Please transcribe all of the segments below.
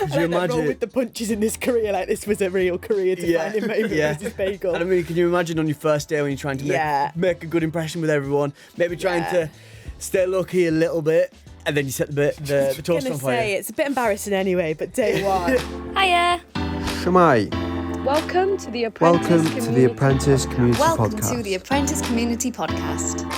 Could you imagine? Roll with the punches in this career like this was a real career defining moment. Mrs. Bagel. And I mean, can you imagine on your first day when you're trying to make a good impression with everyone, maybe trying to stay low-key a little bit, and then you set the toast on fire? It's a bit embarrassing anyway, but day one. Hiya. Shemai. Welcome to the Apprentice Community Community Welcome Podcast. to the Apprentice Community Podcast.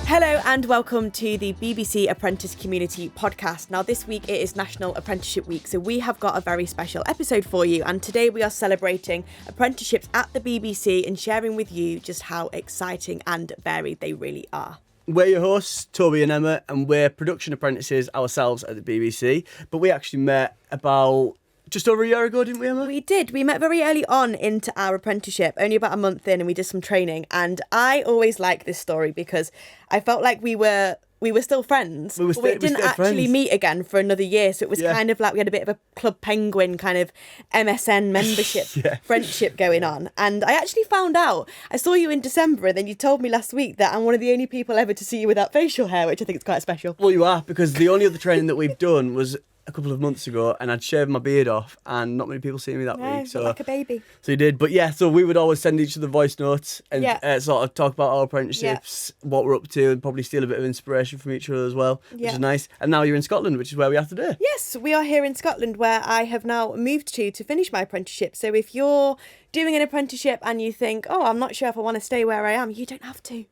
Hello and welcome to the BBC Apprentice Community Podcast. Now this week it is National Apprenticeship Week, so we have got a very special episode for you, and today we are celebrating apprenticeships at the BBC and sharing with you just how exciting and varied they really are. We're your hosts, Toby and Emma, and we're production apprentices ourselves at the BBC, but we actually met about just over a year ago, didn't we, Emma? We did. We met very early on into our apprenticeship, only about a month in, and we did some training. And I always like this story because I felt like we were still friends. We didn't actually meet again for another year. So it was kind of like we had a bit of a Club Penguin kind of MSN membership friendship going on. And I actually found out, I saw you in December, and then you told me last week that I'm one of the only people ever to see you without facial hair, which I think is quite special. Well, you are, because the only other training that we've done was a couple of months ago, and I'd shaved my beard off, and not many people see me that week. So like a baby. So you did, but so we would always send each other voice notes and sort of talk about our apprenticeships, what we're up to, and probably steal a bit of inspiration from each other as well, which is nice. And now you're in Scotland, which is where we are today. Yes, we are here in Scotland, where I have now moved to finish my apprenticeship. So if you're doing an apprenticeship and you think, oh, I'm not sure if I want to stay where I am, you don't have to.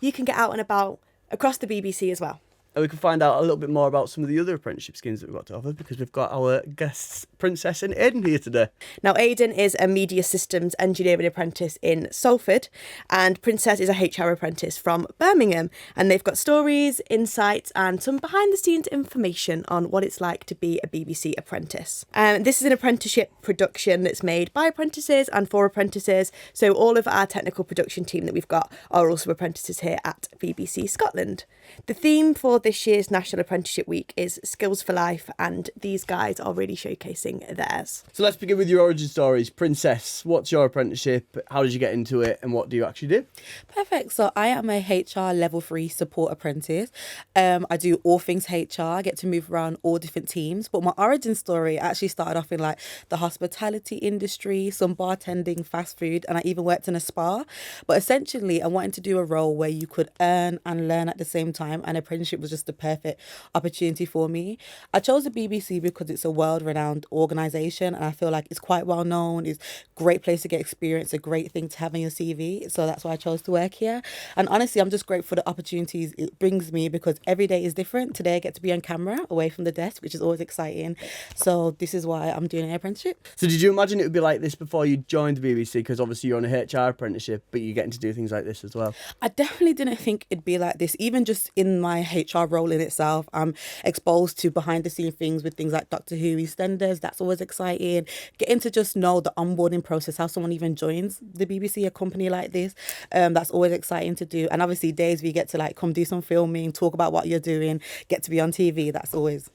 You can get out and about across the BBC as well. And we can find out a little bit more about some of the other apprenticeship schemes that we've got to offer, because we've got our guests, Princess and Aidan, here today. Now, Aidan is a media systems engineering apprentice in Salford, and Princess is a HR apprentice from Birmingham. And they've got stories, insights, and some behind-the-scenes information on what it's like to be a BBC apprentice. This is an apprenticeship production that's made by apprentices and for apprentices. So all of our technical production team that we've got are also apprentices here at BBC Scotland. The theme for this year's National Apprenticeship Week is Skills for Life, and these guys are really showcasing theirs. So let's begin with your origin stories. Princess, what's your apprenticeship? How did you get into it, and what do you actually do? Perfect. So I am a HR level 3 support apprentice. I do all things HR. I get to move around all different teams. But my origin story actually started off in like the hospitality industry, some bartending, fast food, and I even worked in a spa. But essentially, I wanted to do a role where you could earn and learn at the same time, and apprenticeship was just the perfect opportunity for me. I chose the BBC because it's a world-renowned organisation, and I feel like it's quite well known. It's a great place to get experience, a great thing to have on your CV. So that's why I chose to work here. And honestly, I'm just grateful for the opportunities it brings me, because every day is different. Today I get to be on camera away from the desk, which is always exciting. So this is why I'm doing an apprenticeship. So did you imagine it would be like this before you joined the BBC? Because obviously you're on a HR apprenticeship, but you're getting to do things like this as well. I definitely didn't think it'd be like this. Even just in my HR role in itself, I'm exposed to behind the scene things with things like Doctor Who, EastEnders. That's always exciting. Getting to just know the onboarding process, how someone even joins the BBC, a company like this. That's always exciting to do. And obviously days we get to like come do some filming, talk about what you're doing, get to be on TV. That's always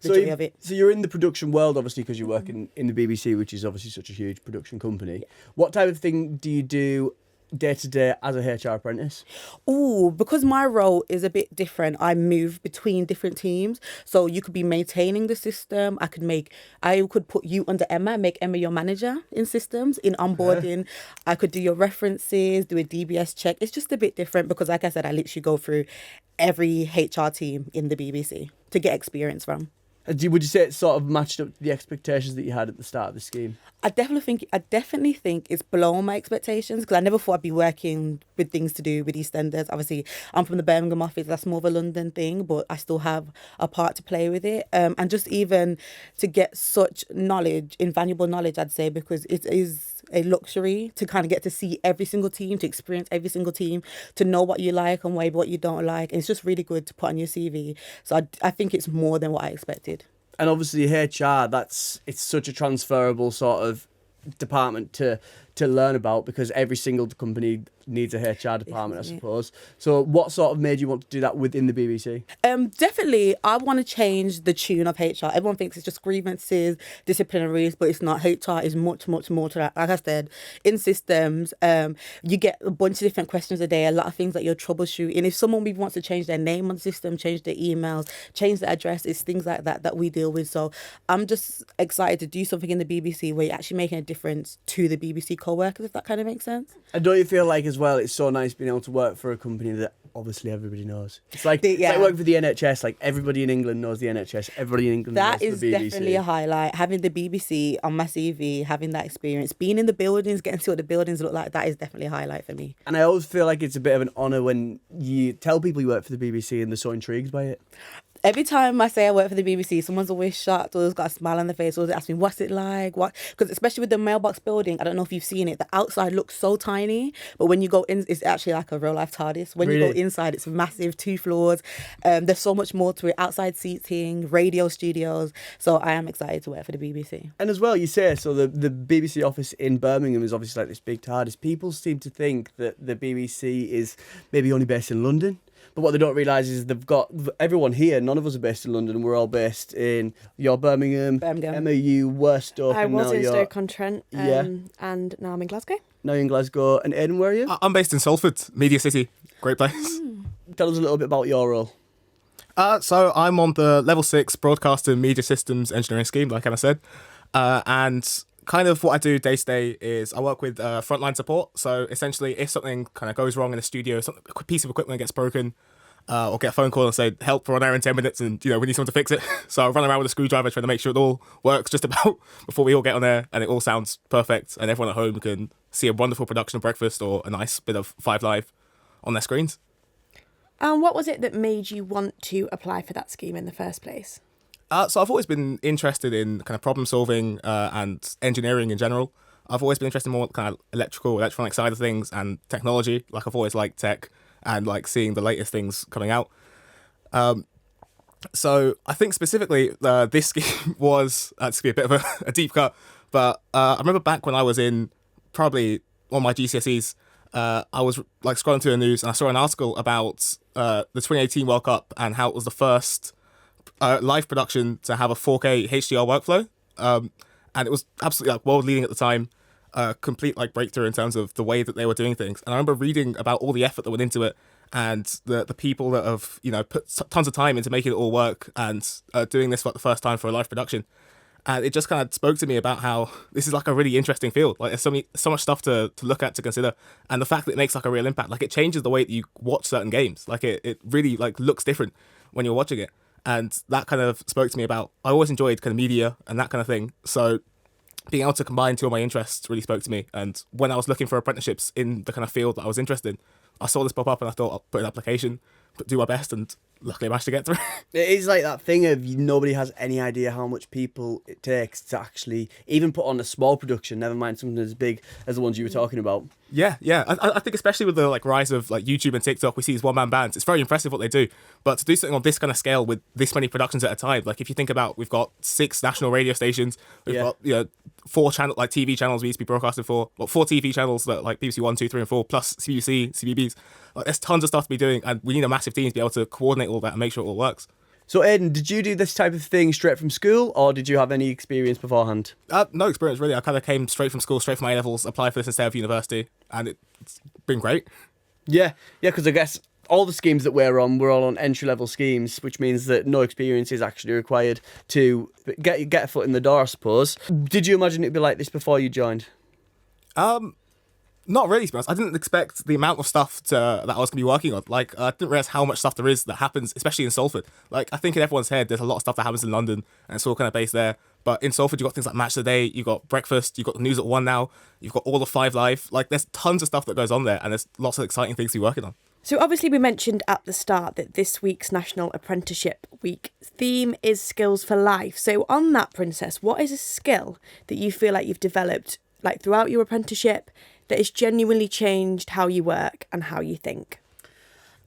the joy of it. So you're in the production world, obviously, because you work in the BBC, which is obviously such a huge production company. What type of thing do you do day to day as a HR apprentice? Because my role is a bit different, I move between different teams. So you could be maintaining the system. I could put you under Emma, make Emma your manager in systems, in onboarding. I could do your references, do a DBS check. It's just a bit different because, like I said, I literally go through every HR team in the BBC to get experience from. Would you say it sort of matched up to the expectations that you had at the start of the scheme? I definitely think it's below my expectations, because I never thought I'd be working with things to do with EastEnders. Obviously, I'm from the Birmingham office. That's more of a London thing, but I still have a part to play with it. And just even to get such knowledge, invaluable knowledge, I'd say, because it is a luxury to kind of get to see every single team, to experience every single team, to know what you like and maybe what you don't like. And it's just really good to put on your CV. So I think it's more than what I expected. And obviously HR, it's such a transferable sort of department to to learn about, because every single company needs a HR department, I suppose. So what sort of made you want to do that within the BBC? Definitely, I want to change the tune of HR. Everyone thinks it's just grievances, disciplinaries, but it's not. HR is much, much more to that. Like I said, in systems, you get a bunch of different questions a day, a lot of things that you're troubleshooting. If someone wants to change their name on the system, change their emails, change the address, it's things like that we deal with. So I'm just excited to do something in the BBC where you're actually making a difference to the BBC co-workers, if that kind of makes sense. And don't you feel like as well, it's so nice being able to work for a company that obviously everybody knows? It's like, it's like working for the NHS. Like, everybody in England knows the NHS. Everybody in England knows the BBC. That is definitely a highlight. Having the BBC on my CV, having that experience, being in the buildings, getting to see what the buildings look like, that is definitely a highlight for me. And I always feel like it's a bit of an honour when you tell people you work for the BBC and they're so intrigued by it. Every time I say I work for the BBC, someone's always shocked or has got a smile on their face or they ask me, what's it like? What? Because especially with the mailbox building, I don't know if you've seen it, the outside looks so tiny, but when you go in, it's actually like a real life TARDIS. When you go inside, it's massive, 2 floors. There's so much more to it. Outside seating, radio studios. So I am excited to work for the BBC. And as well, you say, so the BBC office in Birmingham is obviously like this big TARDIS. People seem to think that the BBC is maybe only based in London. But what they don't realise is they've got everyone here. None of us are based in London. We're all based in Birmingham. Emma, you were Stoke. I was in Stoke-on-Trent, and now I'm in Glasgow. Now you're in Glasgow. And Aidan, where are you? I'm based in Salford, Media City. Great place. Tell us a little bit about your role. So I'm on the Level 6 Broadcast and Media Systems Engineering scheme, like Emma said. And kind of what I do day to day is I work with frontline support. So essentially, if something kind of goes wrong in the studio, a piece of equipment gets broken, or get a phone call and say, help, we're on air in 10 minutes and, we need someone to fix it. So I run around with a screwdriver trying to make sure it all works just about before we all get on air and it all sounds perfect and everyone at home can see a wonderful production of breakfast or a nice bit of 5 Live on their screens. And what was it that made you want to apply for that scheme in the first place? So I've always been interested in kind of problem solving and engineering in general. I've always been interested in more kind of electronic side of things and technology. Like, I've always liked tech and like seeing the latest things coming out. So I think specifically this scheme was, to be a bit of a deep cut, but I remember back when I was in probably on my GCSEs, I was like scrolling through the news and I saw an article about the 2018 World Cup and how it was the first live production to have a 4K HDR workflow, and it was absolutely like world leading at the time, complete like breakthrough in terms of the way that they were doing things. And I remember reading about all the effort that went into it and the people that have put tons of time into making it all work and doing this for the first time for a live production. And it just kind of spoke to me about how this is like a really interesting field. Like, there's so much stuff to look at, to consider, and the fact that it makes like a real impact. Like, it changes the way that you watch certain games. Like, it really like looks different when you're watching it. And that kind of spoke to me about, I always enjoyed kind of media and that kind of thing. So being able to combine 2 of my interests really spoke to me. And when I was looking for apprenticeships in the kind of field that I was interested in, I saw this pop up and I thought I'll put an application, do my best, and luckily I managed to get through. It is like that thing of nobody has any idea how much people it takes to actually even put on a small production, never mind something as big as the ones you were talking about. Yeah. I think especially with the like rise of like YouTube and TikTok, we see these one-man bands. It's very impressive what they do. But to do something on this kind of scale with this many productions at a time, like if you think about, we've got 6 national radio stations, we've got 4 TV channels we used to be broadcasting for, 4 TV channels that like BBC 1, 2, 3, and 4, plus CBC, CBBS. Like, there's tons of stuff to be doing, and we need a massive team to be able to coordinate all that and make sure it all works. So Aidan, did you do this type of thing straight from school, or did you have any experience beforehand? No experience really. I kind of came straight from school, straight from A-levels, applied for this instead of university, and it's been great. Yeah, because I guess all the schemes that we're all on entry-level schemes, which means that no experience is actually required to get a foot in the door, I suppose. Did you imagine it'd be like this before you joined? Not really, to be honest. I didn't expect the amount of stuff that I was going to be working on. Like, I didn't realise how much stuff there is that happens, especially in Salford. Like, I think in everyone's head, there's a lot of stuff that happens in London, and it's all kind of based there. But in Salford, you've got things like Match of the Day, you've got Breakfast, you've got the news at 1 now, you've got all of 5 Live. Like, there's tons of stuff that goes on there, and there's lots of exciting things to be working on. So obviously we mentioned at the start that this week's National Apprenticeship Week theme is skills for life. So on that, Princess, what is a skill that you feel like you've developed like throughout your apprenticeship that has genuinely changed how you work and how you think?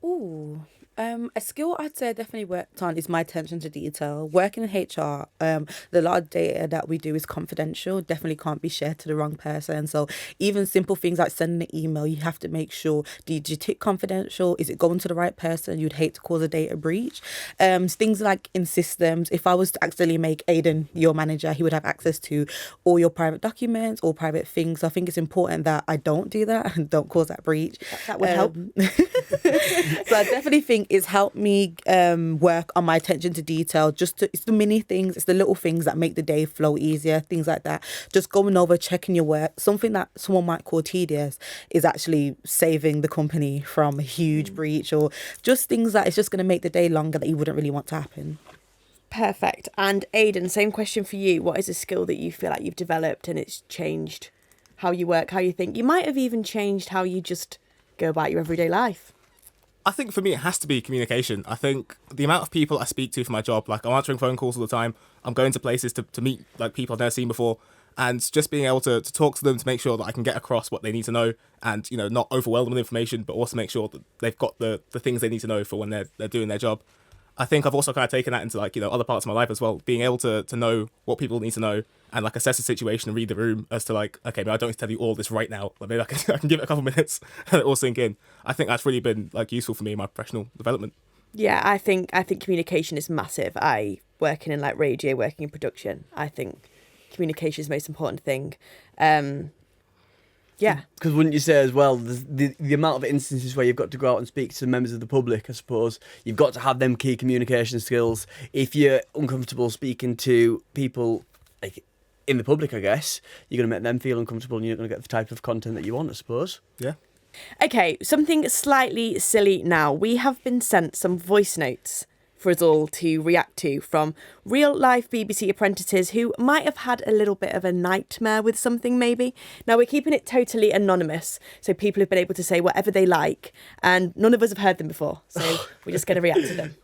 Ooh, A skill I'd say I definitely worked on is my attention to detail. Working in HR, the lot of data that we do is confidential, definitely can't be shared to the wrong person. So even simple things like sending an email, you have to make sure, did you tick confidential? Is it going to the right person? You'd hate to cause a data breach. Things like in systems, if I was to accidentally make Aidan your manager, he would have access to all your private documents, all private things. So I think it's important that I don't do that and don't cause that breach. That would help. So I definitely think it's helped me work on my attention to detail. It's the mini things, it's the little things that make the day flow easier, things like that. Just going over, checking your work. Something that someone might call tedious is actually saving the company from a huge breach, or just things that it's just going to make the day longer that you wouldn't really want to happen. Perfect. And Aidan, same question for you. What is a skill that you feel like you've developed and it's changed how you work, how you think? You might have even changed how you just go about your everyday life. I think for me, it has to be communication. I think the amount of people I speak to for my job, like I'm answering phone calls all the time. I'm going to places to meet like people I've never seen before. And just being able to talk to them to make sure that I can get across what they need to know and, not overwhelm them with information, but also make sure that they've got the things they need to know for when they're doing their job. I think I've also kind of taken that into other parts of my life as well, being able to know what people need to know and assess the situation and read the room as to okay, maybe I don't need to tell you all this right now. Maybe I can give it a couple of minutes and it all sink in. I think that's really been useful for me in my professional development. Yeah, I think communication is massive. Working in radio, working in production, I think communication is the most important thing. Yeah. Because wouldn't you say as well, the amount of instances where you've got to go out and speak to members of the public, I suppose, you've got to have them key communication skills. If you're uncomfortable speaking to people in the public, I guess, you're going to make them feel uncomfortable and you're not going to get the type of content that you want, I suppose. Yeah. Okay, something slightly silly now. We have been sent some voice notes for us all to react to from real-life BBC apprentices who might have had a little bit of a nightmare with something, maybe. Now, we're keeping it totally anonymous, so people have been able to say whatever they like, and none of us have heard them before, so we're just going to react to them.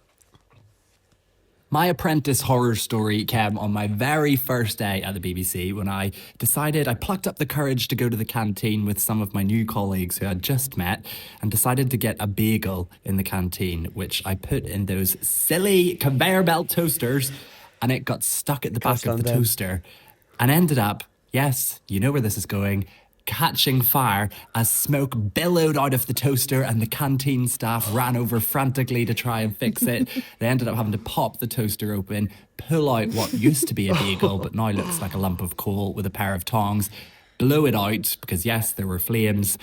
My apprentice horror story came on my very first day at the BBC when I plucked up the courage to go to the canteen with some of my new colleagues who I'd just met and decided to get a bagel in the canteen, which I put in those silly conveyor belt toasters, and it got stuck at the back of the toaster and ended up, yes, you know where this is going, catching fire as smoke billowed out of the toaster and the canteen staff ran over frantically to try and fix it. They ended up having to pop the toaster open, pull out what used to be a bagel but now looks like a lump of coal with a pair of tongs, blow it out because yes, there were flames,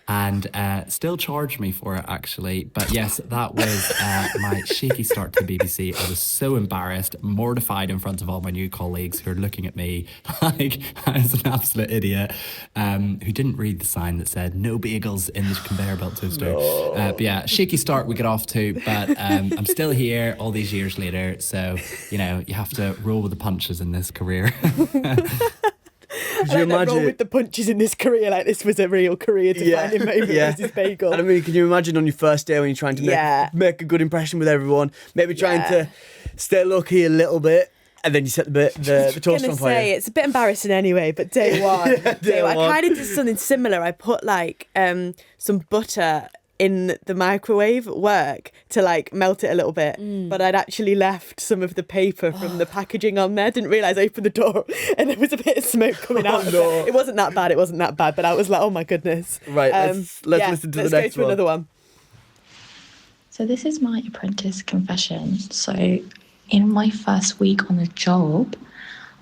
and still charged me for it actually. But yes, that was my shaky start to the BBC. I was so embarrassed, mortified in front of all my new colleagues who are looking at me like I was an absolute idiot, who didn't read the sign that said no bagels in the conveyor belt toaster. No. But yeah, shaky start we got off to, but I'm still here all these years later, so you have to roll with the punches in this career. Could you imagine roll with the punches in this career like this was a real career-defining moment with this bagel? And I mean, can you imagine on your first day when you're trying to make a good impression with everyone, maybe trying to stay low-key a little bit, and then you set the toast on fire? It's a bit embarrassing anyway, but day one, I kind of did something similar. I put some butter in the microwave at work to melt it a little bit, but I'd actually left some of the paper from the packaging on there. Didn't realise. I opened the door and there was a bit of smoke coming out of it. It wasn't that bad, but I was like, oh my goodness. Right, let's listen to the next one. Let's go to another one. So this is my apprentice confession. So in my first week on the job,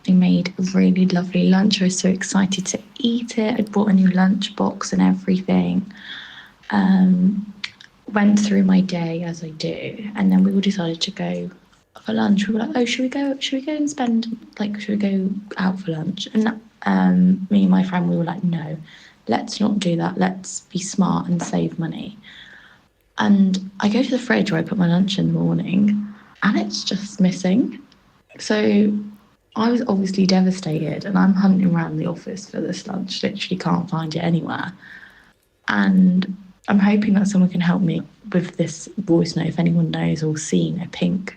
I made a really lovely lunch. I was so excited to eat it. I'd brought a new lunch box and everything. Went through my day as I do, and then we all decided to go for lunch. We were like, oh, should we go and spend, should we go out for lunch? And me and my friend, we were like, no, let's not do that. Let's be smart and save money. And I go to the fridge where I put my lunch in the morning, and it's just missing. So I was obviously devastated, and I'm hunting around the office for this lunch, literally can't find it anywhere. And I'm hoping that someone can help me with this voice note if anyone knows or seen a pink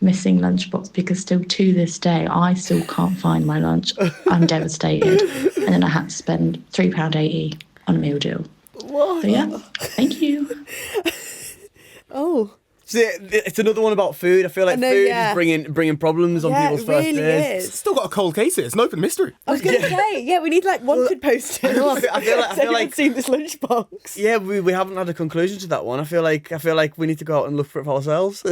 missing lunchbox, because still to this day I still can't find my lunch. I'm devastated. And then I had to spend £3.80 on a meal deal. What? So yeah, thank you. Oh, See, it's another one about food. I feel like food is bringing problems on people's first days. It is. Still got a cold case here. It's an open mystery. I was going to say, we need like wanted posters. I feel like seen this lunchbox. Yeah, we haven't had a conclusion to that one. I feel like we need to go out and look for it for ourselves.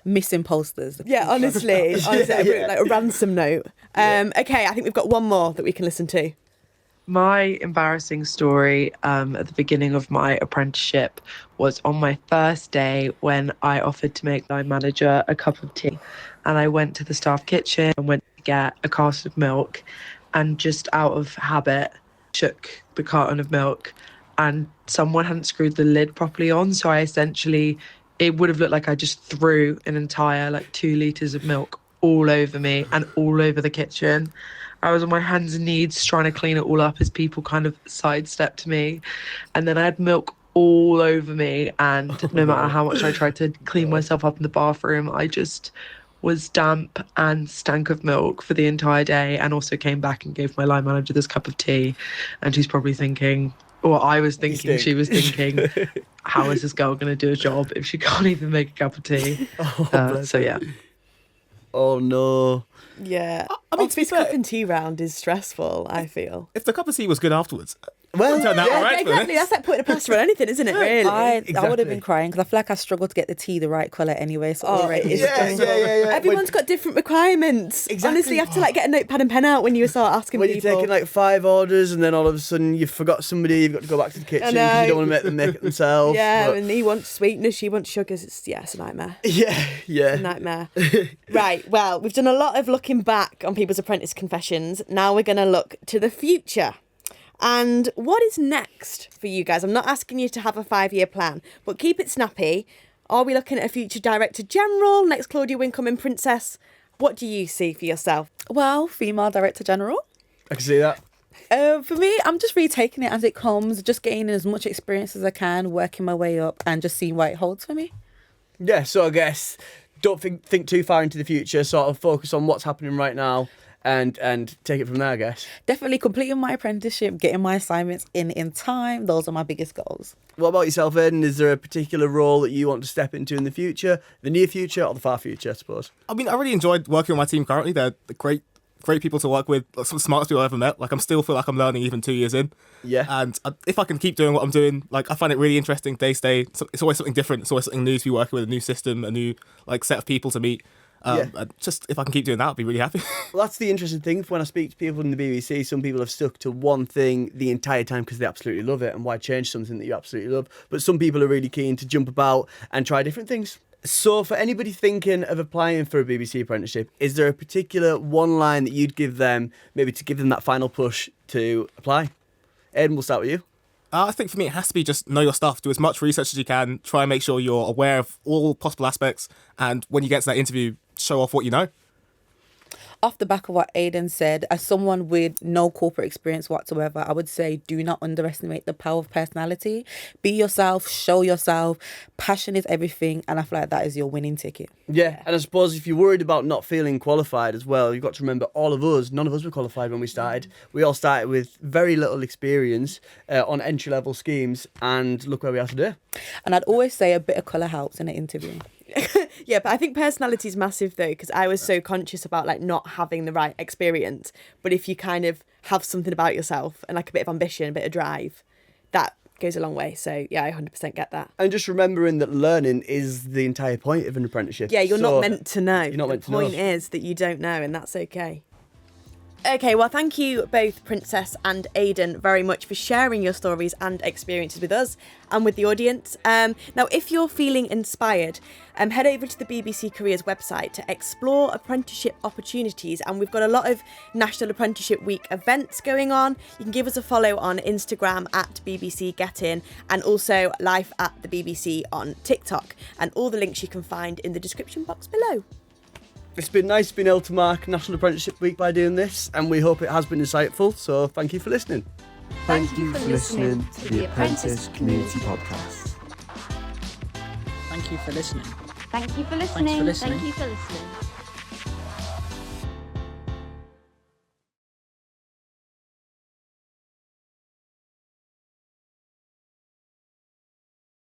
Missing posters. Yeah, honestly, like a ransom note. Okay, I think we've got one more that we can listen to. My embarrassing story at the beginning of my apprenticeship was on my first day when I offered to make my manager a cup of tea. And I went to the staff kitchen and went to get a carton of milk, and just out of habit shook the carton of milk, and someone hadn't screwed the lid properly on. So it would have looked like I just threw an entire 2 litres of milk all over me and all over the kitchen. I was on my hands and knees trying to clean it all up as people kind of sidestepped me. And then I had milk all over me. And no matter how much I tried to clean myself up in the bathroom, I just was damp and stank of milk for the entire day. And also came back and gave my line manager this cup of tea. And she's probably thinking, or I was thinking, she was thinking, how is this girl going to do a job if she can't even make a cup of tea? So yeah. Oh no. Yeah. I mean, Office cup and tea round is stressful, I feel. If the cup of tea was good afterwards, well, turned out all right. Exactly. That's like putting a plaster on anything, isn't it? Really? I would have been crying because I feel like I struggled to get the tea the right colour anyway. So it's yeah. Everyone's got different requirements. Exactly. Honestly, you have to get a notepad and pen out when you start asking when people. you're taking 5 orders and then all of a sudden you've forgot somebody, you've got to go back to the kitchen because you don't want to make them make it themselves. Yeah, and he wants sweetness, she wants sugars. It's a nightmare. Yeah. It's a nightmare. Right, well, we've done a lot of looking back on people's apprentice confessions. Now we're going to look to the future. And what is next for you guys? I'm not asking you to have a 5-year plan, but keep it snappy. Are we looking at a future Director General, next Claudia Wincombe in Princess? What do you see for yourself? Well, female Director General. I can see that. For me, I'm just really taking it as it comes, just gaining as much experience as I can, working my way up and just seeing what it holds for me. Yeah, so I guess don't think too far into the future, sort of focus on what's happening right now and take it from there, I guess. Definitely completing my apprenticeship, getting my assignments in time. Those are my biggest goals. What about yourself, Aidan? Is there a particular role that you want to step into in the future, the near future or the far future, I suppose? I mean, I really enjoyed working with my team currently. They're great people to work with, some of the smartest people I've ever met. I still feel like I'm learning even 2 years in. Yeah. And if I can keep doing what I'm doing, I find it really interesting day to day. It's always something different. It's always something new to be working with, a new system, a new set of people to meet. And just if I can keep doing that, I'd be really happy. Well, that's the interesting thing. When I speak to people in the BBC, some people have stuck to one thing the entire time because they absolutely love it, and why change something that you absolutely love? But some people are really keen to jump about and try different things. So for anybody thinking of applying for a BBC apprenticeship, is there a particular one line that you'd give them, maybe to give them that final push to apply? Aidan, we'll start with you. I think for me, it has to be just know your stuff. Do as much research as you can. Try and make sure you're aware of all possible aspects. And when you get to that interview, show off what you know. Off the back of what Aidan said, as someone with no corporate experience whatsoever, I would say do not underestimate the power of personality. Be yourself, show yourself. Passion is everything, and I feel like that is your winning ticket. Yeah, and I suppose if you're worried about not feeling qualified as well, you've got to remember none of us were qualified when we started. We all started with very little experience on entry-level schemes, and look where we are today. And I'd always say a bit of colour helps in an interview. Yeah, but I think personality is massive though, because I was so conscious about not having the right experience. But if you kind of have something about yourself and a bit of ambition, a bit of drive, that goes a long way. So yeah, I 100% get that. And just remembering that learning is the entire point of an apprenticeship. Yeah, you're not meant to know. You're not meant to know. The point is that you don't know, and that's okay. Okay, well, thank you both, Princess and Aidan, very much for sharing your stories and experiences with us and with the audience. Now, if you're feeling inspired, head over to the BBC Careers website to explore apprenticeship opportunities. And we've got a lot of National Apprenticeship Week events going on. You can give us a follow on Instagram at BBC Get In, and also Life at the BBC on TikTok. And all the links you can find in the description box below. It's been nice being able to mark National Apprenticeship Week by doing this, and we hope it has been insightful, so thank you for listening. Thank you for listening to the Apprentice Community Podcast. Thank you for listening. Thank you for listening. Thanks for listening. Thank you for listening.